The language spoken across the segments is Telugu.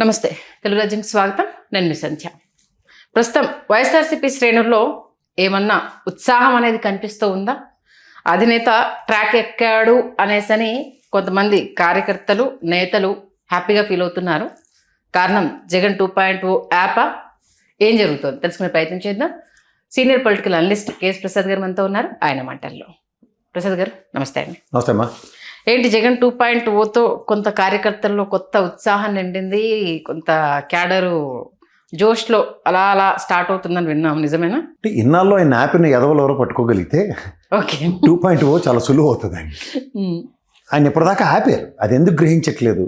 నమస్తే తెలుగు రాజ్యంకి స్వాగతం. నేను మీ సంధ్య. ప్రస్తుతం వైఎస్ఆర్సీపీ శ్రేణుల్లో ఏమన్నా ఉత్సాహం అనేది కనిపిస్తూ ఉందా? అధినేత ట్రాక్ ఎక్కాడు అనేసని కొంతమంది కార్యకర్తలు నేతలు హ్యాపీగా ఫీల్ అవుతున్నారు. కారణం జగన్ 2.0 యాపా? ఏం జరుగుతుంది తెలుసుకునే ప్రయత్నం చేద్దాం. Senior political analyst KS Prasad గారు మనతో ఉన్నారు. ఆయన మాటల్లో. ప్రసాద్ గారు నమస్తే అండి. నమస్తే అమ్మా. ఏంటి జగన్ 2.0తో కొంత కార్యకర్తల్లో కొత్త ఉత్సాహం నిండింది, కొంత క్యాడరు జోష్లో అలా అలా స్టార్ట్ అవుతుందని విన్నాం, నిజమేనా? ఇన్నాళ్ళు ఆయన యాప్ని ఎదవలు ఎవరో పట్టుకోగలిగితే ఓకే 2.0 చాలా సులువు అవుతుంది ఆయన. ఆయన ఇప్పటిదాకా ఆపారు, అది ఎందుకు గ్రహించట్లేదు?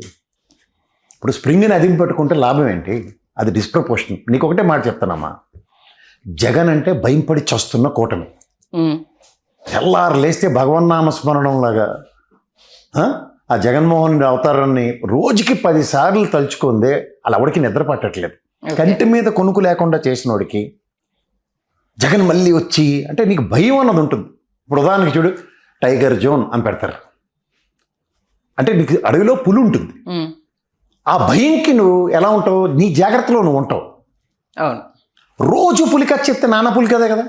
ఇప్పుడు స్ప్రింగ్ని అదిమి పట్టుకుంటే లాభం ఏంటి? అది డిస్ప్రపోర్షన్. నీకు ఒకటే మాట చెప్తానమ్మా, జగన్ అంటే భయంపడి చస్తున్న కూటమి. తెల్లారు లేస్తే భగవన్నామస్మరణం లాగా ఆ జగన్మోహన్ అవతారాన్ని రోజుకి 10 సార్లు తలుచుకుందే అలా ఎవడికి నిద్ర పట్టట్లేదు. కంటి మీద కొనుక్కు లేకుండా చేసినోడికి జగన్ మళ్ళీ వచ్చి అంటే నీకు భయం అన్నది ఉంటుంది. ఇప్పుడు ఉదాహరణకి చూడు, టైగర్ జోన్ అని పెడతారు, అంటే నీకు అడవిలో పులి ఉంటుంది. ఆ భయంకి నువ్వు ఎలా ఉంటావు? నీ జాగ్రత్తలో నువ్వు ఉంటావు. రోజు పులి కథ చెప్తే నాన్న పులి కదే కదా.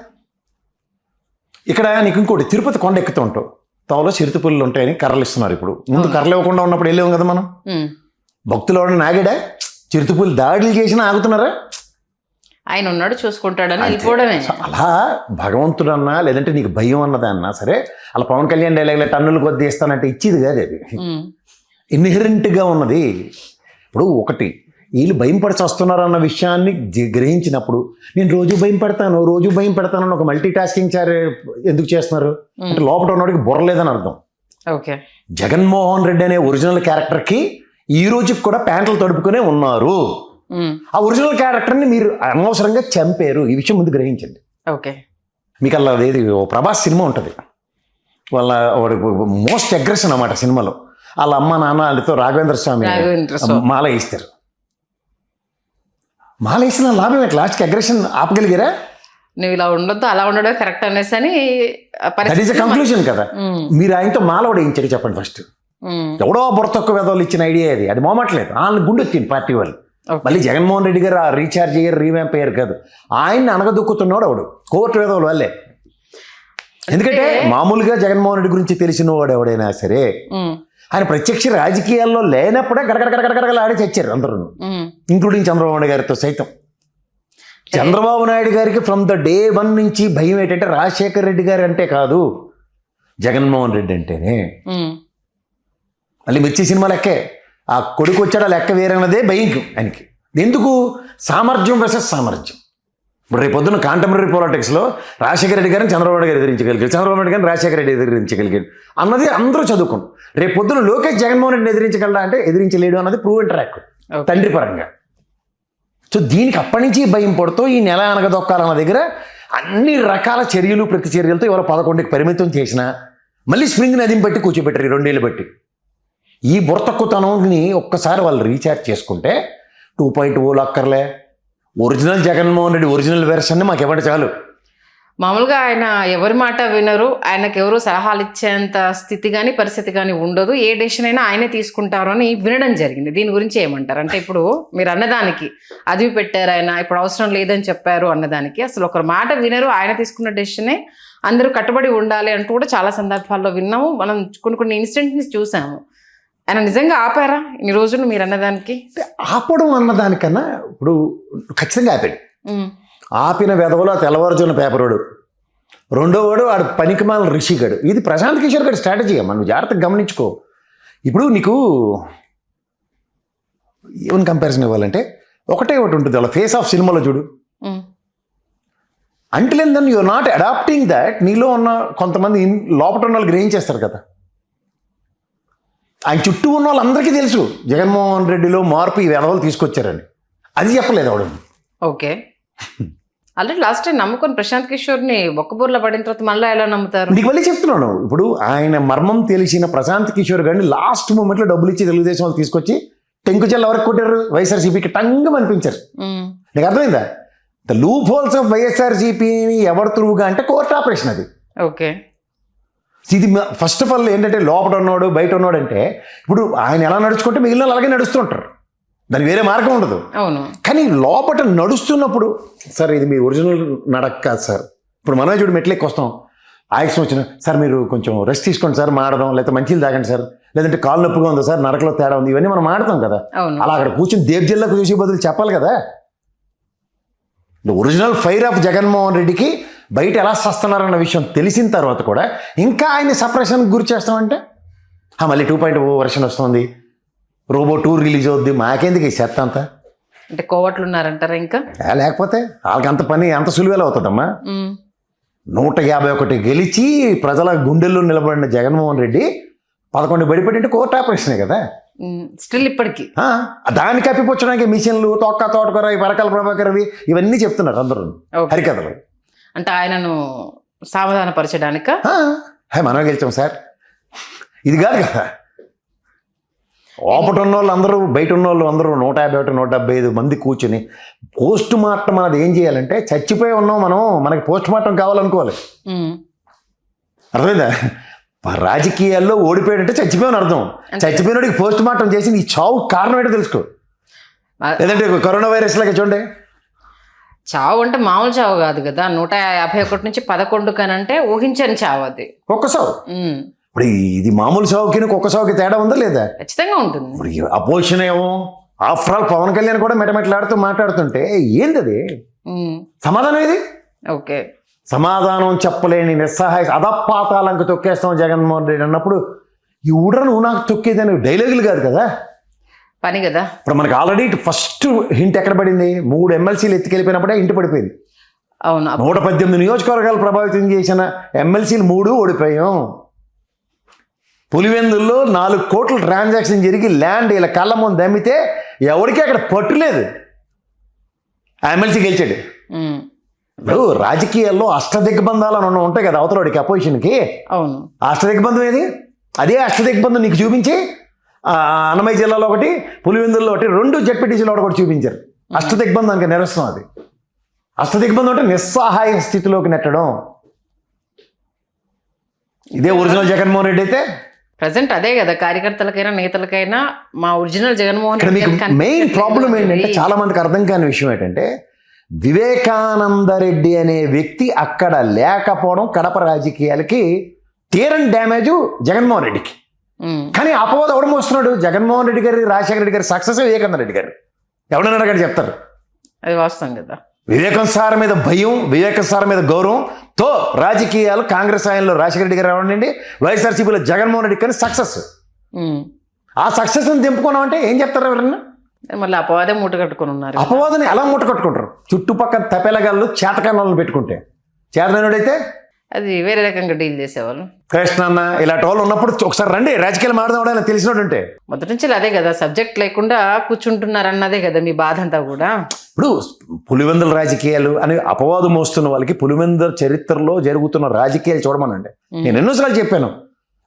ఇక్కడ నీకు ఇంకోటి, తిరుపతి కొండ ఎక్కుతూ ఉంటావు, తోలో చిరుత పుల్లు ఉంటాయని కర్రలు ఇస్తున్నారు. ఇప్పుడు ముందు కర్రలు ఇవ్వకుండా ఉన్నప్పుడు వెళ్ళాము కదా మనం. భక్తులు ఎవడన్నా నాగాడా? చిరుత పుల్లు దాడులు చేసినా ఆగుతున్నారా? ఆయన ఉన్నాడు చూసుకుంటాడని వెళ్ళిపోవడమే. అలా భగవంతుడన్నా లేదంటే నీకు భయం అన్నది అన్నా సరే, అలా పవన్ కళ్యాణ్ డైలాగ్లో టన్నులు కొద్ది ఇస్తానంటే ఇచ్చేది కాదు, అది ఇన్హెరెంట్గా ఉన్నది. ఇప్పుడు ఒకటి, వీళ్ళు భయం పడి వస్తున్నారు అన్న విషయాన్ని గ్రహించినప్పుడు నేను రోజు భయం పెడతాను అని ఒక మల్టీ టాస్కింగ్ ఎందుకు చేస్తున్నారు అంటే లోపల ఉన్నవాడికి బుర్రలేదని అర్థం. ఓకే, జగన్మోహన్ రెడ్డి అనే ఒరిజినల్ క్యారెక్టర్కి ఈ రోజుకి కూడా ప్యాంట్లు తడుపుకునే ఉన్నారు. ఆ ఒరిజినల్ క్యారెక్టర్ని మీరు అనవసరంగా చంపారు. ఈ విషయం ముందు గ్రహించండి. ఓకే, మీకు అలా ఏది ప్రభాస్ సినిమా ఉంటుంది, వాళ్ళ మోస్ట్ అగ్రెషన్ అన్నమాట సినిమాలో. వాళ్ళ అమ్మ నాన్న వాళ్ళతో రాఘవేంద్ర స్వామి మాల వేస్తారు. మాల వేసిన లాభం ఏంటి? లాస్ట్కి అగ్రెషన్ ఆపగలిగారా? నువ్వు ఇలా ఉండొద్దు అలా ఉండడం కరెక్ట్ అనేసి అని కంక్లూజన్ కదా. మీరు ఆయనతో మాల కూడా వేయించారు చెప్పండి ఫస్ట్. ఎవడో బుర్రతొక్క వేదవాళ్ళు ఇచ్చిన ఐడియా అది మోమట్లేదు. వాళ్ళని గుండె వచ్చింది పార్టీ వాళ్ళు. మళ్ళీ జగన్మోహన్ రెడ్డి గారు రీఛార్జ్ అయ్యారు, రీవ్యాంప్ అయ్యారు కాదు, ఆయన్ని అనగదొక్కుతున్నాడు అవడు కోర్టు వేదవాళ్ళు వాళ్ళే. ఎందుకంటే మామూలుగా జగన్మోహన్ రెడ్డి గురించి తెలిసిన వాడు ఎవడైనా సరే ఆయన ప్రత్యక్ష రాజకీయాల్లో లేనప్పుడే గడగడగడగడగడగలు ఆడి చచ్చారు అందరూ, ఇంక్లూడింగ్ చంద్రబాబు నాయుడు గారితో సైతం. చంద్రబాబు నాయుడు గారికి ఫ్రమ్ ద డే 1 నుంచి భయం ఏంటంటే రాజశేఖర్ రెడ్డి గారు అంటే కాదు, జగన్మోహన్ రెడ్డి అంటేనే. మళ్ళీ మిర్చి సినిమా లెక్కే, ఆ కొడుకు వచ్చాడు లెక్క వేరన్నదే భయం ఆయనకి. ఎందుకు? సామర్థ్యం వర్సెస్ సామర్థ్యం. ఇప్పుడు రేపు పొద్దున్న కాంటెంపరీ పాలిటిక్స్లో రాజశేఖర రెడ్డి గారిని చంద్రబాబు నాయుడు గారు ఎదిరించగలిగారు, చంద్రబాబు నాయుడు గారిని రాజశేఖర రెడ్డి ఎదిరించగలిగారు అన్నది అందరూ చదువుకోండి. రేపు పొద్దున్న లోకేష్ జగన్మోహన్ రెడ్డిని ఎదిరించగలడా అంటే ఎదిరించలేడు అన్నది ప్రూవెన్ ట్రాక్ తండ్రి పరంగా. సో దీనికి అప్పటి నుంచి భయం పడుతూ ఈ నెల అనగదొక్కాలన్న దగ్గర అన్ని రకాల చర్యలు ప్రతి చర్యలతో ఎవరో 11కి పరిమితం చేసినా మళ్ళీ స్ప్రింగ్ నదిని బట్టి కూర్చోబెట్టారు 2 ఏళ్ళు బట్టి. ఈ బుర్రతక్కుతనాన్ని ఒక్కసారి వాళ్ళు రీఛార్జ్ చేసుకుంటే 2.0 అక్కర్లే, ఒరిజినల్ జగన్మోహన్ రెడ్డి ఒరిజినల్ వెర్షన్ని మాకు ఇవ్వండి చాలు. మామూలుగా ఆయన ఎవరి మాట వినరు, ఆయనకు ఎవరు సలహాలు ఇచ్చేంత స్థితి కానీ పరిస్థితి కానీ ఉండదు, ఏ డెసిషన్ అయినా ఆయనే తీసుకుంటారు అని వినడం జరిగింది. దీని గురించి ఏమంటారు? అంటే ఇప్పుడు మీరు అన్నదానికి అది పెట్టారు, ఆయన ఇప్పుడు అవసరం లేదని చెప్పారు అన్నదానికి అసలు ఒకరి మాట వినరు, ఆయన తీసుకున్న డెసిషనే అందరూ కట్టుబడి ఉండాలి అంటూ కూడా చాలా సందర్భాల్లో విన్నాము. మనం కొన్ని ఇన్సిడెంట్ని చూసాము. ఆయన నిజంగా ఆపారా ఇన్ని రోజులు మీరు అన్నదానికి? ఆపడం అన్నదానికన్నా ఇప్పుడు ఖచ్చితంగా ఆపాడు. ఆపిన వెధవలో తెల్లవారుజున్న పేపరోడు, రెండోవాడు వాడు పనికిమాల రిషిగాడు. ఇది ప్రశాంత్ కిషోర్ గారి స్ట్రాటజీ. మనం జాగ్రత్తగా గమనించుకో. ఇప్పుడు నీకు ఏమని కంపారిజన్ ఇవ్వాలంటే ఒకటే ఒకటి ఉంటుంది, వాళ్ళ ఫేస్ ఆఫ్ సినిమాలో చూడు. Until and then you're not adapting that, నీలో ఉన్న కొంతమంది లోపల ఉన్న వాళ్ళు గ్రహించేస్తారు కదా. ఆయన చుట్టూ ఉన్న వాళ్ళందరికీ తెలుసు జగన్మోహన్ రెడ్డిలో మార్పు ఈ వెధవలు తీసుకొచ్చారని. అది చెప్పలేదు ఆవిడ. ఓకే, ఆల్రెడీ లాస్ట్ టైం నమ్ముకొని ప్రశాంత్ కిషోర్ని బొక్కబూర్లో పడిన తర్వాత మళ్ళీ ఎలా నమ్ముతారు? నీకు మళ్ళీ చెప్తున్నాను, ఇప్పుడు ఆయన మర్మం తెలిసిన ప్రశాంత్ కిషోర్ గారిని లాస్ట్ మూమెంట్లో డబ్బులు ఇచ్చి తెలుగుదేశం వాళ్ళు తీసుకొచ్చి టెంకుచెల్ల ఎవరికి కొట్టారు? వైఎస్ఆర్సీపీకి టంగం అనిపించారు. నీకు అర్థమైందా? ద లూప్ హోల్స్ ఆఫ్ వైఎస్ఆర్సీపీని ఎవరు త్రూగా అంటే కోర్టు ఆపరేషన్ అది. ఓకే, ఇది ఫస్ట్ ఆఫ్ ఆల్ ఏంటంటే లోపల ఉన్నాడు బయట ఉన్నాడు అంటే ఇప్పుడు ఆయన ఎలా నడుచుకుంటే మిగిలిన అలాగే నడుస్తుంటారు. దానికి వేరే మార్గం ఉండదు. అవును. కానీ లోపల నడుస్తున్నప్పుడు సార్ ఇది మీ ఒరిజినల్ నడక కాదు సార్. ఇప్పుడు మనమే చూడు మెట్లెక్కి వస్తాం, ఆయాసం వచ్చిన సార్ మీరు కొంచెం రెస్ట్ తీసుకోండి సార్ మాడదాం, లేకపోతే మంచిలు తాగండి సార్, లేదంటే కాలు నొప్పిగా ఉందా సార్, నడకలో తేడా ఉంది, ఇవన్నీ మనం మాడతాం కదా. అలా అక్కడ కూర్చొని దేవ్జిల్లాకు చూసే బదులు చెప్పాలి కదా. ఒరిజినల్ ఫైర్ ఆఫ్ జగన్మోహన్ రెడ్డికి బయట ఎలా వస్తున్నారన్న విషయం తెలిసిన తర్వాత కూడా ఇంకా ఆయన్ని సప్రెషన్కి గురి చేస్తామంటే మళ్ళీ 2.0 వర్షన్ వస్తుంది, రోబో 2 రిలీజ్ అవుద్ది, మాకెందుకు ఈ చెత్త అంతా అంటే కోవట్లు ఉన్నారంటారా ఇంకా? లేకపోతే వాళ్ళకి అంత పని అంత సులువేలా అవుతుందమ్మా. 151 గెలిచి ప్రజల గుండెల్లో నిలబడిన జగన్మోహన్ రెడ్డి 11 బడిపెట్టి కోర్టు ఆపరేషనే కదా స్టిల్ ఇప్పటికీ. దాన్ని కప్పిపుచ్చడానికి మిషన్లు తొక్క తోటకూర పరకాల ప్రభాకర్వి ఇవన్నీ చెప్తున్నారు అందరూ హరికథలు. అంటే ఆయనను సమాధానపరచడానిక మనమే గెలిచాం సార్, ఇది కాదు కదా. లోపట ఉన్న వాళ్ళు అందరూ బయట ఉన్న వాళ్ళు అందరూ 151 175 మంది కూర్చుని పోస్ట్ మార్టం అనేది ఏం చేయాలంటే చచ్చిపోయి ఉన్నాం మనం, మనకి పోస్ట్ మార్టం కావాలనుకోవాలి. అర్థమైందా? రాజకీయాల్లో ఓడిపోయాడంటే చచ్చిపోయాను అర్థం. చచ్చిపోయినోడికి పోస్ట్ మార్టం చేసి నీ చావు కారణం ఏంటో తెలుసుకో. లేదంటే కరోనా వైరస్ లాగా చూడండి, చావు అంటే మామూలు చావు కాదు కదా. 151 నుంచి 11 కనంటే ఊహించని చావు అది. ఒక్క సావు. ఇప్పుడు ఇది మామూలు సావుకి ఒక్క సావుకి తేడా ఉందా లేదా? ఖచ్చితంగా ఉంటుంది. ఇప్పుడు అపోజిషన్ ఏమో ఆఫ్టర్ ఆల్ పవన్ కళ్యాణ్ కూడా మెటమెట్లాడుతూ మాట్లాడుతుంటే ఏంది అది సమాధానం ఏది? ఓకే, సమాధానం చెప్పలేని నిస్సహాయ అధపాతాలంక తొక్కేస్తాం జగన్మోహన్ రెడ్డి అన్నప్పుడు ఈ ఊడ్ర నువ్వు నాకు తొక్కేదని డైలాగులు కాదు కదా, పని కదా. ఇప్పుడు మనకి ఆల్రెడీ ఫస్ట్ హింట్ ఎక్కడ పడింది? 3 ఎమ్మెల్సీలు ఎత్తుకెళ్ళిపోయినప్పుడే ఇంటి పడిపోయింది. అవును, 118 నియోజకవర్గాలు ప్రభావితం చేసిన ఎమ్మెల్సీలు 3 ఓడిపోయాం. పులివెందుల్లో 4 కోట్ల ట్రాన్సాక్షన్ జరిగి ల్యాండ్ ఇలా కళ్ళ ముందు అమ్మితే ఎవరికి అక్కడ పట్టులేదు, ఆ ఎమ్మెల్సీ గెలిచాడు. ఇప్పుడు రాజకీయాల్లో అష్టదిగ్బంధాలు అని ఉంటాయి కదా అవతలవాడికి అపోజిషన్కి. అవును, అష్టదిగ్బంధం ఏది? అదే అష్టదిగ్బంధం నీకు చూపించి అన్నమయ్య జిల్లాలో ఒకటి, పులివెందుల్లో ఒకటి, 2 జెడ్పీటీసీలో ఒకటి చూపించారు. అష్టదిగ్బంధానికి నిరసనం అది. అష్టదిగ్బంధం అంటే నిస్సహాయ స్థితిలోకి నెట్టడం. ఇదే ఒరిజినల్ జగన్మోహన్ రెడ్డి అయితే ప్రజెంట్ అదే కదా. కార్యకర్తలకైనా నేతలకైనా మా original Jaganmohan Reddy. Main problem ఏంటంటే చాలా మందికి అర్థం కాని విషయం ఏంటంటే వివేకానంద రెడ్డి అనే వ్యక్తి అక్కడ లేకపోవడం కడప రాజకీయాలకి తీరని డ్యామేజ్ జగన్మోహన్ రెడ్డికి. కానీ అపవాదం ఎవడు మోస్తున్నాడు? జగన్మోహన్ రెడ్డి గారి, రాజశేఖర రెడ్డి గారి సక్సెస్ వివేకానంద రెడ్డి గారు. ఎవడన్నా అక్కడ చెప్తారు, అది వాస్తవం కదా. వివేకం సార్ మీద భయం, వివేకం సార్ మీద గౌరవంతో రాజకీయాలు కాంగ్రెస్ ఆయనలో రాజశేఖర రెడ్డి గారు రావడండి, వైఎస్ఆర్సీపీలో జగన్మోహన్ రెడ్డి కానీ సక్సెస్. ఆ సక్సెస్ని దింపుకున్నామంటే ఏం చెప్తారు ఎవరన్నా? మళ్ళీ అపవాదం మూట కట్టుకుని ఉన్నారు. అపవాదని ఎలా మూట కట్టుకుంటారు? చుట్టుపక్కల తపెలగాళ్ళు చేతకాలను పెట్టుకుంటే, చేతనైనడైతే అది వేరే రకంగా డీల్ చేసేవాళ్ళు. కృష్ణన్న ఇలాంటి వాళ్ళు ఉన్నప్పుడు ఒకసారి రండి రాజకీయాలు మాడదాం తెలిసినట్టు ఉంటే. మొదటి నుంచి అదే కదా, సబ్జెక్ట్ లేకుండా కూర్చుంటున్నారు అన్నదే కదా మీ బాధ అంతా కూడా. ఇప్పుడు పులివెందుల రాజకీయాలు అని అపవాదం మోస్తున్న వాళ్ళకి పులివెందుల చరిత్రలో జరుగుతున్న రాజకీయాలు చూడమనండి. నేను ఎన్నోసార్లు చెప్పాను,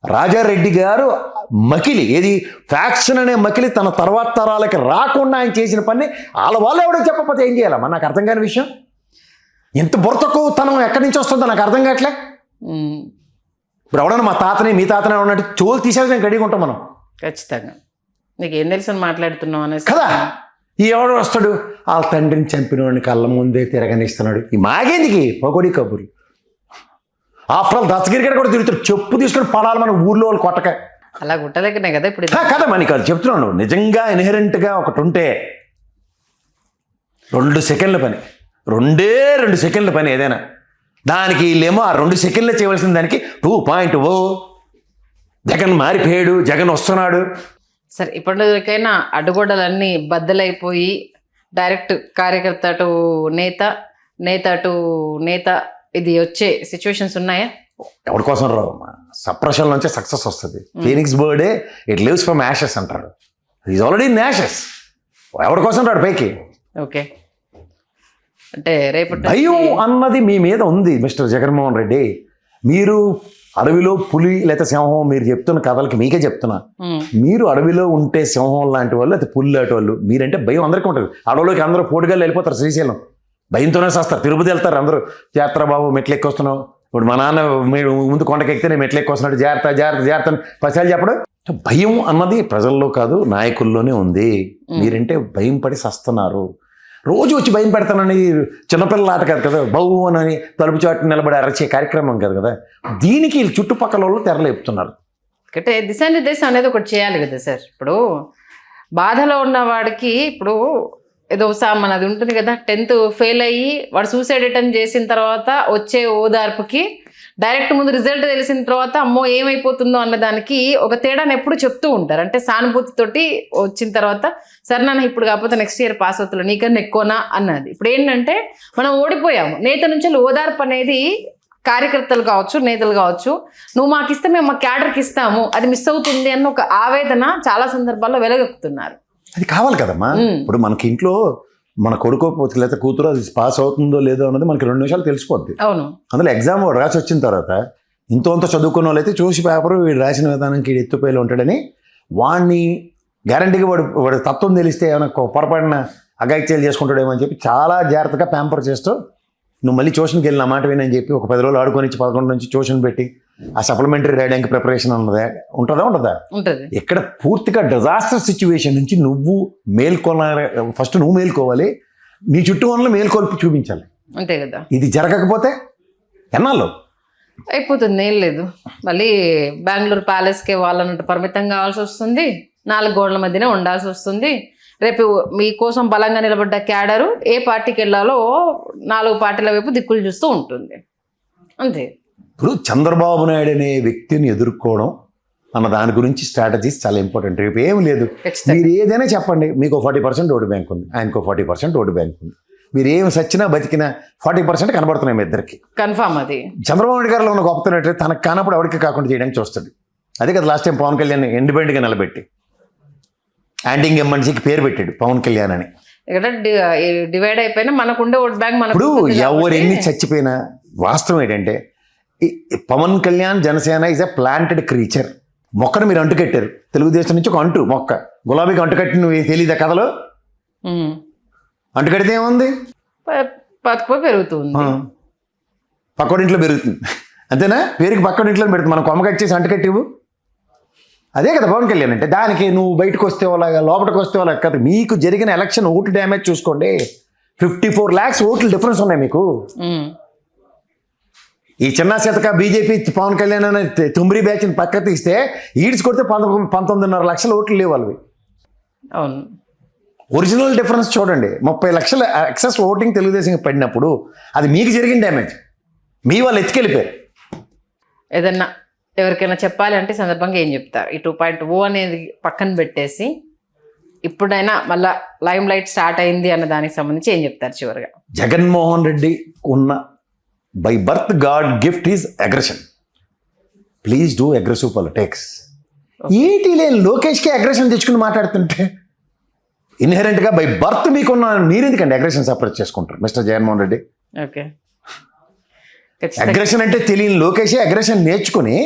రాజారెడ్డి గారు మకిలి ఏది ఫ్యాక్షన్ అనే మకిలి తన తర్వాత తరాలకి రాకుండా ఆయన చేసిన పని వాళ్ళు ఎవడో చెప్పకపోతే ఏం చేయాలమ్మా? నాకు అర్థం కాని విషయం. ఎంత బుర్రతకు తనం ఎక్కడి నుంచి వస్తుందో నాకు అర్థం కావట్లే. ఇప్పుడు ఎవడన్నా మా తాతని మీ తాతనే ఉన్నట్టు చోలు తీసేది నేను గడిగా ఉంటాం మనం. ఖచ్చితంగా నీకు ఏం తెలుసు మాట్లాడుతున్నావు అనేసి కదా. ఈ ఎవడు వస్తాడు వాళ్ళ తండ్రిని చంపినవాడిని కళ్ళ ముందే తిరగనిస్తున్నాడు, ఈ మాగేందుకి పకోడీ కబుర్లు. ఆఫ్టర్ ఆల్ దత్తగిరి కూడా తిరుగుతాడు, చెప్పు తీసుకొని పడాలి మన ఊర్లో వాళ్ళు కొట్టక. అలా గుట్టలేకనే కదా ఇప్పుడు కదా మనకి అది చెప్తున్నాను. నిజంగా ఇన్హెరెంట్గా ఒకటి ఉంటే 2 సెకండ్ల పని, 2 సెకండ్ల పని ఏదైనా, దానికి వీళ్ళేమో ఆ 2 సెకండ్లే చేయవలసిన దానికి 2.0 జగన్ మారిపోయాడు, జగన్ వస్తున్నాడు. సరే, ఇప్పటికైనా అడ్డుగోడలన్నీ బద్దలైపోయి డైరెక్ట్ కార్యకర్త టు నేత, నేత టు నేత ఇది వచ్చే సిచ్యువేషన్స్ ఉన్నాయా? ఎవరి కోసం రావు, సప్రెషన్ నుంచే సక్సెస్ వస్తుంది. ఫీనిక్స్ బర్డే ఇట్ లివ్స్ ఫ్రమ్ యాషెస్ అంటారు. Is already in ashes. ఎవరి కోసం రాడు పైకి. ఓకే, అంటే రేపటి భయం అన్నది మీ మీద ఉంది మిస్టర్ జగన్మోహన్ రెడ్డి. మీరు అడవిలో పులి లేదా సింహం, మీరు చెప్తున్న కథలకి మీకే చెప్తున్నా, మీరు అడవిలో ఉంటే సింహం లాంటి వాళ్ళు అయితే పులి లాంటి వాళ్ళు. మీరంటే భయం అందరికీ ఉంటుంది. అడవిలోకి అందరూ పోటుగాళ్ళు వెళ్ళిపోతారు, శ్రీశైలం భయంతోనే చేస్తారు. తిరుపతి వెళ్తారు అందరూ, జాగ్రత్త బాబు మెట్లు ఎక్కొస్తున్నావు. ఇప్పుడు మా నాన్న మీరు ముందు కొండకి ఎక్కితే నేను మెట్లు ఎక్కొస్తున్నాడు, జాగ్రత్త జాగ్రత్త జాగ్రత్త అని 10 సార్లు చెప్పడం భయం అన్నది ప్రజల్లో కాదు, నాయకుల్లోనే ఉంది. మీరంటే భయం పడి సస్తున్నారు. రోజు వచ్చి భయం పెడతానని చిన్నపిల్లల ఆట కాదు కదా, బౌ అని తలుపు చాటు నిలబడి అరచే కార్యక్రమం కాదు కదా. దీనికి చుట్టుపక్కల వాళ్ళు తెరలేపుతున్నారు. అంటే దిశానిర్దేశం అనేది ఒకటి చేయాలి కదా సార్. ఇప్పుడు బాధలో ఉన్న వాడికి ఇప్పుడు ఏదో మనది ఉంటుంది కదా, 10th ఫెయిల్ అయ్యి వాడు సూసైడ్ అటెంప్ట్ చేసిన తర్వాత వచ్చే ఓదార్పుకి డైరెక్ట్ ముందు రిజల్ట్ తెలిసిన తర్వాత అమ్మో ఏమైపోతుందో అన్న దానికి ఒక తేడాను ఎప్పుడు చెప్తూ ఉంటారు. అంటే సానుభూతితోటి వచ్చిన తర్వాత సరే నాన్న ఇప్పుడు కాకపోతే నెక్స్ట్ ఇయర్ పాస్ అవుతున్నా నీకన్నా ఎక్కువనా అన్నది. ఇప్పుడు ఏంటంటే మనం ఓడిపోయాము, నేత నుంచి ఓదార్పు అనేది కార్యకర్తలు కావచ్చు, నేతలు కావచ్చు, నువ్వు మాకు ఇస్తే మేము మా క్యాడర్కి ఇస్తాము, అది మిస్ అవుతుంది అన్న ఒక ఆవేదన చాలా సందర్భాల్లో వెలగెక్కుతున్నారు. అది కావాలి కదమ్మా. ఇప్పుడు మనకి ఇంట్లో మన కొడుకో లేదా కూతురు అది పాస్ అవుతుందో లేదో అన్నది మనకి 2 నిమిషాలు తెలిసిపోద్ది. అవును. అందులో ఎగ్జామ్ వాడు రాసి వచ్చిన తర్వాత ఇంత చదువుకున్న వాళ్ళు అయితే చూసి పేపర్ వీడు రాసిన విధానానికి ఎత్తుపైలు ఉంటాడని వాడిని గ్యారంటీగా వాడు తత్వం తెలిస్తే ఏమైనా పొరపాటున అగాయిత్యాలు చేసుకుంటాడేమో అని చెప్పి చాలా జాగ్రత్తగా ప్యాంపర్ చేస్తూ నువ్వు మళ్ళీ ట్యూషన్కి వెళ్ళిన మాట వినని చెప్పి ఒక 10 రోజులు ఆడుకొని 11 నుంచి ట్యూషన్ పెట్టి ఆ సప్లిమెంటరీ రైడింగ్ ప్రిపరేషన్ అన్నదా ఉంటుందా? ఉంటుంది. ఇక్కడ పూర్తిగా డిజాస్టర్ సిచ్యువేషన్ నుంచి నువ్వు ఫస్ట్ నువ్వు మేల్కోవాలి, నీ చుట్టూ వాళ్ళని మేల్కొల్పి చూపించాలి. అంతే కదా. ఇది జరగకపోతే ఎన్నాళ్ళు అయిపోతుంది, ఏం లేదు. మళ్ళీ బెంగళూరు ప్యాలెస్కి వాళ్ళన్నట్టు పరిమితం కావాల్సి వస్తుంది, 4 గోడల మధ్యనే ఉండాల్సి వస్తుంది. రేపు మీకోసం బలంగా నిలబడ్డ క్యాడరు ఏ పార్టీకి వెళ్ళాలో 4 పార్టీల వైపు దిక్కులు చూస్తూ ఉంటుంది. అంతే. ఇప్పుడు చంద్రబాబు నాయుడు అనే వ్యక్తిని ఎదుర్కోవడం అన్న దాని గురించి స్ట్రాటజీస్ చాలా ఇంపార్టెంట్. రేపు ఏం లేదు, మీరు ఏదైనా చెప్పండి, మీకు 40% ఓటు బ్యాంక్ ఉంది, ఆయనకు 40% ఓటు బ్యాంక్ ఉంది. మీరు ఏమి సచ్చినా బతికినా 40% కనబడుతున్నాయి మీ ఇద్దరికి. కన్ఫామ్. అది చంద్రబాబు నాయుడు గారిలో ఉన్న గొప్పతనం తనకు కానప్పుడు ఎవరికి కాకుండా చేయడానికి చూస్తుంది. అదే కదా లాస్ట్ టైం పవన్ కళ్యాణ్ ఇండిపెండెంట్గా నిలబెట్టి యాంటింగ్ ఎంఎన్సీకి పేరు పెట్టాడు పవన్ కళ్యాణ్ అని. ఇక్కడ డివైడ్ అయిపోయినా మనకుండే ఓట్ బ్యాంక్ మనకు. ఇప్పుడు ఎవరు ఎన్ని చచ్చిపోయినా వాస్తవం ఏంటంటే Pawan Kalyan Janasena is a planted creature. మొక్కను మీరు అంటుకట్టారు, తెలుగుదేశం నుంచి ఒక మొక్క గులాబీకి అంటుకట్టి నువ్వు తెలియదా కథలో? అంటుకడితే ఏముంది, పెరుగుతుంది, పక్కడింట్లో పెరుగుతుంది. అంతేనా? పేరుకి పక్కడింట్లో పెడుతుంది. మనం కొమ్మ కట్ చేసి అంటుకట్టివు. అదే కదా పవన్ కళ్యాణ్ అంటే. దానికి నువ్వు బయటకు వస్తే వాళ్ళగా లోపలికి వస్తే వాళ్ళ కదా. మీకు జరిగిన ఎలక్షన్ ఓటు డ్యామేజ్ చూసుకోండి, 54 lakhs ఓట్లు డిఫరెన్స్ ఉన్నాయి మీకు. ఈ చిన్న శతక బీజేపీ పవన్ కళ్యాణ్ అనే తుమ్మిరి బ్యాచ్ని పక్క తీస్తే ఈడ్చి కొడితే 19.5 లక్షల ఓట్లు లేవు వాళ్ళవి. అవును. ఒరిజినల్ డిఫరెన్స్ చూడండి. 30 లక్షల ఎక్సెస్ ఓటింగ్ తెలుగుదేశం పడినప్పుడు అది మీకు జరిగిన డ్యామేజ్. మీ వాళ్ళు ఎత్తుకెళ్ళిపోయారు. ఏదన్నా ఎవరికైనా చెప్పాలి అంటే సందర్భంగా ఏం చెప్తారు? ఈ 2.0 అనేది పక్కన పెట్టేసి ఇప్పుడైనా మళ్ళా లైమ్ లైట్ స్టార్ట్ అయింది అన్న దానికి సంబంధించి ఏం చెప్తారు చివరిగా? జగన్మోహన్ రెడ్డి ఉన్న by birth God gift is aggression. Please do aggressive politics. ఏంటి లేని లోకేష్కే అగ్రెషన్ తెచ్చుకుని మాట్లాడుతుంటే ఇన్హెరెంట్గా బై బర్త్ మీకున్న మీరెందుకండి అగ్రెషన్ సపరేట్ చేసుకుంటారు mister Jaganmohan Reddy? Okay. Aggression అంటే తెలియని లోకేషే అగ్రెషన్ నేర్చుకుని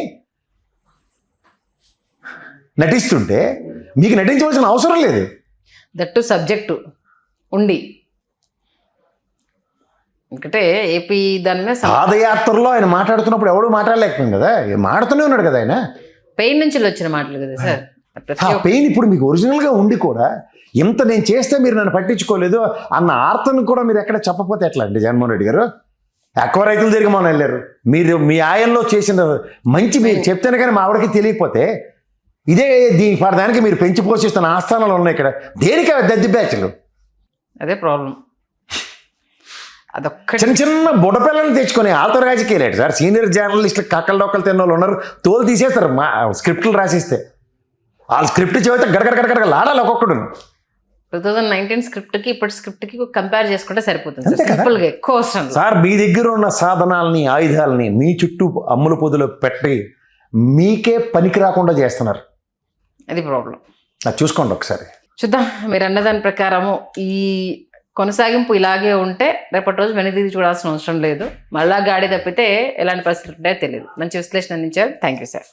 నటిస్తుంటే మీకు నటించవలసిన అవసరం లేదు. దట్టు సబ్జెక్టు ఉండి ఎందుకంటే ఏపీ దాని మీద పాదయాత్రలో ఆయన మాట్లాడుతున్నప్పుడు ఎవడు మాట్లాడలేకపోయింది కదా, మాడుతూనే ఉన్నాడు కదా ఆయన. పెయిన్ నుంచి వచ్చిన మాటలు కదా సార్. పెయిన్ ఇప్పుడు మీకు ఒరిజినల్గా ఉండి కూడా ఇంత నేను చేస్తే మీరు నన్ను పట్టించుకోలేదు అన్న ఆర్తను కూడా మీరు ఎక్కడ చెప్పకపోతే ఎట్లా అండి జగన్మోహన్ రెడ్డి గారు? ఎక్కువ రైతుల దగ్గర మనం వెళ్ళారు, మీరు మీ ఆయంలో చేసిన మంచి మీరు చెప్తేనే కానీ మా ఆవిడకి తెలియకపోతే ఇదే దానికి మీరు పెంచి పోషిస్తున్న ఆస్థానాలు ఉన్నాయి ఇక్కడ. దేనికి దద్ది బ్యాచ్లు? అదే ప్రాబ్లం. అదొక్క చిన్న చిన్న బుడపిల్లని తెచ్చుకొని వాళ్ళతో రాజకీయాలు సార్. సీనియర్ జర్నలిస్టులు కక్కలు డొక్కలు తిన్న వాళ్ళు ఉన్నారు, తోలు తీసేస్తారు మా స్క్రిప్ట్లు రాసిస్తే. వాళ్ళ స్క్రిప్ట్ చెబితే గడగడ లాడాలి ఒక్కొక్కడు. 2019 స్క్రిప్ట్కి ఇప్పటి స్క్రిప్ట్కి కంపేర్ చేసుకుంటే సరిపోతుంది సింపుల్గా. ఎక్కువ అవసరం సార్. మీ దగ్గర ఉన్న సాధనాలని ఆయుధాలని మీ చుట్టూ అమ్ముల పొదులో పెట్టి మీకే పనికి రాకుండా చేస్తున్నారు. అది ప్రాబ్లం. అది చూసుకోండి ఒకసారి. చూద్దాం. మీరు అన్నదాని ప్రకారము ఈ కొనసాగింపు ఇలాగే ఉంటే రేపటి రోజు వెనుదిరిగి చూడాల్సిన అవసరం లేదు. మళ్ళా గాడి తప్పితే ఎలాంటి పరిస్థితులు ఉంటాయో తెలియదు. మంచి విశ్లేషణ అందించారు. Thank you sir.